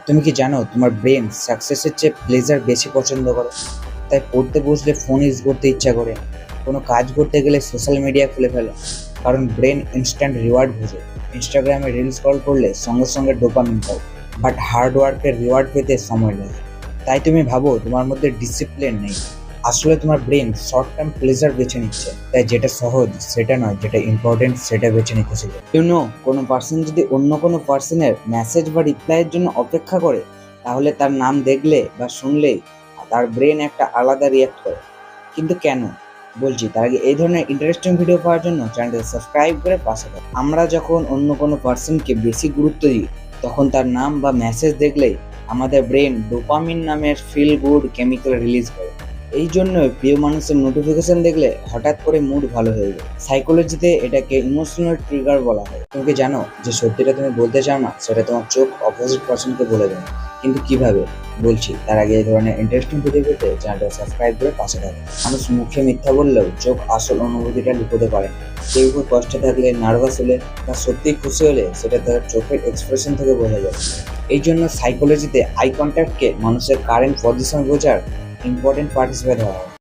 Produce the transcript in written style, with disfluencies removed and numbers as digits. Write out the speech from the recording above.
তুমি কি জানো তোমার ব্রেন সাকসেসের চেয়ে প্লেজার বেশি পছন্দ করে? তাই পড়তে বসলে ফোন ইউজ করতে ইচ্ছা করে, কোনো কাজ করতে গেলে সোশ্যাল মিডিয়া খুলে ফেলে, কারণ ব্রেন ইনস্ট্যান্ট রিওয়ার্ড বোঝে। ইনস্টাগ্রামে রিল স্ক্রল করলে সঙ্গে সঙ্গে ডোপামিন পাও, বাট হার্ড ওয়ার্কের রিওয়ার্ড পেতে সময় লাগে। তাই তুমি ভাবো তোমার মধ্যে ডিসিপ্লিন নেই, আসলে তোমার ব্রেন শর্ট টার্ম প্লেজার বেছে নিচ্ছে। তাই যেটা সহজ সেটা নয়, যেটা ইম্পর্টেন্ট সেটা বেছে নিতে শিখো। কোনো পার্সন যদি অন্য কোনো পার্সনের মেসেজ বা রিপ্লাইয়ের জন্য অপেক্ষা করে, তাহলে তার নাম দেখলে বা শুনলেই তার ব্রেন একটা আলাদা রিয়াক্ট করে। কিন্তু কেন বলছি, তার আগে এই ধরনের ইন্টারেস্টিং ভিডিও পাওয়ার জন্য চ্যানেলটা সাবস্ক্রাইব করে পাশে থাকুন। আমরা যখন অন্য কোনো পার্সনকে বেশি গুরুত্ব দিই, তখন তার নাম বা মেসেজ দেখলেই আমাদের ব্রেন ডোপামিন নামের ফিল গুড কেমিক্যাল রিলিজ করে। এই জন্য প্রিয় মানুষের নোটিফিকেশন দেখলে হঠাৎ করে মুড ভালো হয়ে যায়। সাইকোলজিতে এটাকে ইমোশনাল ট্রিগার বলা হয়। তুমি কি জানো যে সত্যিটা তুমি বলতে চাও না, সেটা তোমার চোখ অপোজিট পার্সনকে বলে দেয়? কিন্তু কিভাবে বলছি, তার আগে এই ধরনের ইন্টারেস্টিং ভিডিও পেতে চ্যানেলটা সাবস্ক্রাইব করে পাশে থাকো। মানুষ মুখে মিথ্যা বললেও চোখ আসল অনুভূতিটা লুকোতে পারে না। কেউ কেউ কষ্টে থাকলে, নার্ভাস হলে বা সত্যিই খুশি হলে সেটা তার চোখের এক্সপ্রেশন থেকে বোঝা যায়। এই জন্য সাইকোলজিতে আই কন্ট্যাক্টকে মানুষের কারেন্ট পজিশন বোঝার ইম্পর্টেন্ট পার্টিসিপেট ধরা হয়।